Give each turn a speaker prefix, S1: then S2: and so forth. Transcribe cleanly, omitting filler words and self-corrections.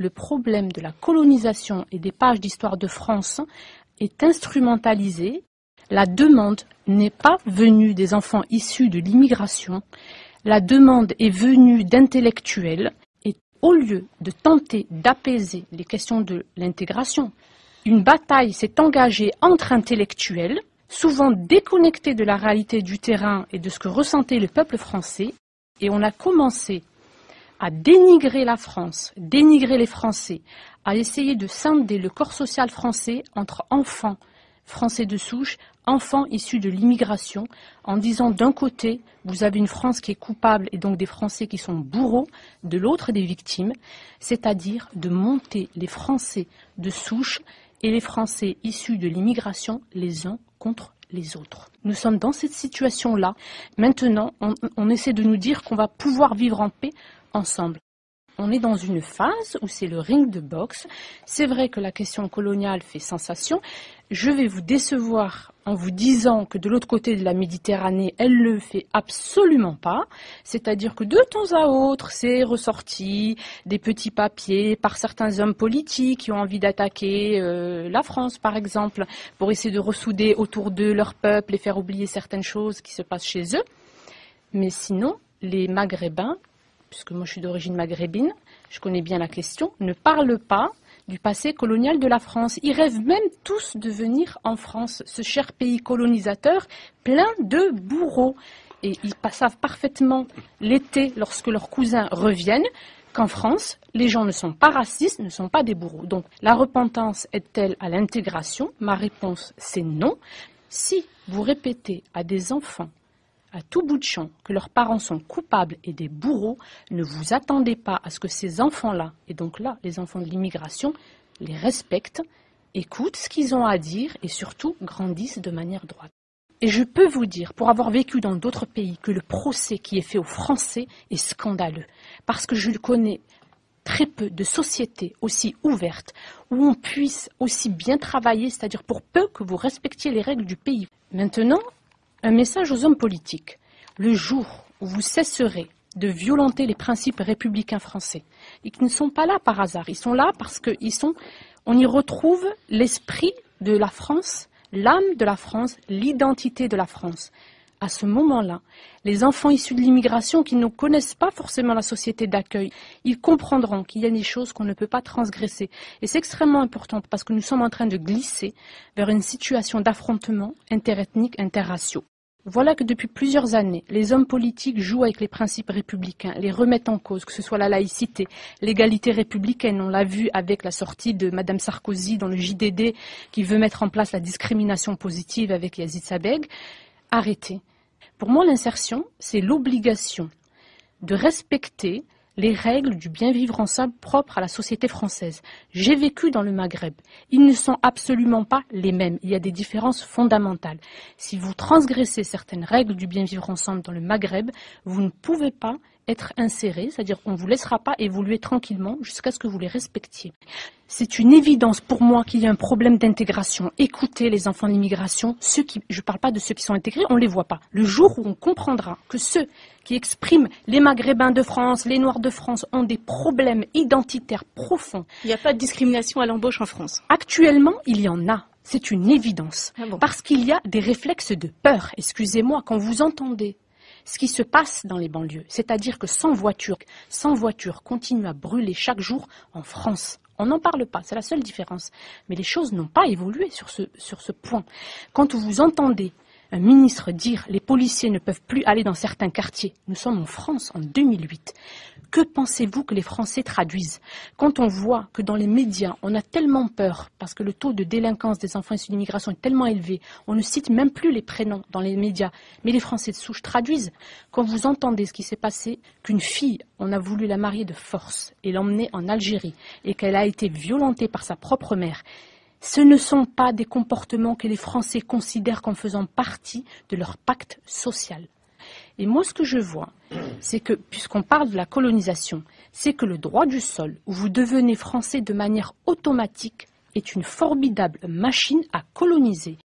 S1: le problème de la colonisation et des pages d'histoire de France est instrumentalisé. La demande n'est pas venue des enfants issus de l'immigration, la demande est venue d'intellectuels et au lieu de tenter d'apaiser les questions de l'intégration, une bataille s'est engagée entre intellectuels, souvent déconnectés de la réalité du terrain et de ce que ressentait le peuple français, et on a commencé à dénigrer la France, dénigrer les Français, à essayer de scinder le corps social français entre enfants français de souche, enfants issus de l'immigration, en disant d'un côté, vous avez une France qui est coupable et donc des Français qui sont bourreaux, de l'autre des victimes, c'est-à-dire de monter les Français de souche et les Français issus de l'immigration les uns contre les autres. Nous sommes dans cette situation-là. Maintenant, on essaie de nous dire qu'on va pouvoir vivre en paix ensemble. On est dans une phase où c'est le ring de boxe. C'est vrai que la question coloniale fait sensation. Je vais vous décevoir en vous disant que de l'autre côté de la Méditerranée, elle ne le fait absolument pas. C'est-à-dire que de temps à autre, c'est ressorti des petits papiers par certains hommes politiques qui ont envie d'attaquer la France, par exemple, pour essayer de ressouder autour d'eux leur peuple et faire oublier certaines choses qui se passent chez eux. Mais sinon, les Maghrébins, puisque moi je suis d'origine maghrébine, je connais bien la question, ne parlent pas du passé colonial de la France. Ils rêvent même tous de venir en France, ce cher pays colonisateur plein de bourreaux. Et ils savent parfaitement l'été, lorsque leurs cousins reviennent, qu'en France, les gens ne sont pas racistes, ne sont pas des bourreaux. Donc la repentance est-elle à l'intégration? Ma réponse, c'est non. Si vous répétez à des enfants à tout bout de champ que leurs parents sont coupables et des bourreaux, ne vous attendez pas à ce que ces enfants-là, et donc là, les enfants de l'immigration, les respectent, écoutent ce qu'ils ont à dire et surtout grandissent de manière droite. Et je peux vous dire, pour avoir vécu dans d'autres pays, que le procès qui est fait aux Français est scandaleux. Parce que je connais très peu de sociétés aussi ouvertes, où on puisse aussi bien travailler, c'est-à-dire pour peu que vous respectiez les règles du pays. Maintenant, un message aux hommes politiques. Le jour où vous cesserez de violenter les principes républicains français, et qui ne sont pas là par hasard, ils sont là parce on y retrouve l'esprit de la France, l'âme de la France, l'identité de la France. À ce moment-là, les enfants issus de l'immigration qui ne connaissent pas forcément la société d'accueil, ils comprendront qu'il y a des choses qu'on ne peut pas transgresser. Et c'est extrêmement important parce que nous sommes en train de glisser vers une situation d'affrontement interethnique, interraciaux. Voilà que depuis plusieurs années, les hommes politiques jouent avec les principes républicains, les remettent en cause, que ce soit la laïcité, l'égalité républicaine. On l'a vu avec la sortie de Mme Sarkozy dans le JDD qui veut mettre en place la discrimination positive avec Yazid Sabeg. Arrêtez. Pour moi, l'insertion, c'est l'obligation de respecter les règles du bien vivre ensemble propres à la société française. J'ai vécu dans le Maghreb. Ils ne sont absolument pas les mêmes. Il y a des différences fondamentales. Si vous transgressez certaines règles du bien vivre ensemble dans le Maghreb, vous ne pouvez pas être inséré, c'est-à-dire qu'on ne vous laissera pas évoluer tranquillement jusqu'à ce que vous les respectiez. C'est une évidence pour moi qu'il y a un problème d'intégration. Écoutez les enfants de l'immigration, je ne parle pas de ceux qui sont intégrés, on ne les voit pas. Le jour où on comprendra que ceux qui expriment les Maghrébins de France, les Noirs de France ont des problèmes identitaires profonds.
S2: Il n'y a pas de discrimination à l'embauche en France.
S1: Actuellement, il y en a. C'est une évidence.
S2: Ah bon.
S1: Parce qu'il y a des réflexes de peur. Excusez-moi, quand vous entendez ce qui se passe dans les banlieues, c'est-à-dire que 100 voitures continuent à brûler chaque jour en France. On n'en parle pas, c'est la seule différence. Mais les choses n'ont pas évolué sur ce point. Quand vous entendez un ministre dire « les policiers ne peuvent plus aller dans certains quartiers », nous sommes en France en 2008. Que pensez-vous que les Français traduisent? Quand on voit que dans les médias, on a tellement peur, parce que le taux de délinquance des enfants issus d'immigration est tellement élevé, on ne cite même plus les prénoms dans les médias, mais les Français de souche traduisent. Quand vous entendez ce qui s'est passé, qu'une fille, on a voulu la marier de force et l'emmener en Algérie, et qu'elle a été violentée par sa propre mère, ce ne sont pas des comportements que les Français considèrent comme faisant partie de leur pacte social. Et moi, ce que je vois, c'est que, puisqu'on parle de la colonisation, c'est que le droit du sol, où vous devenez français de manière automatique, est une formidable machine à coloniser.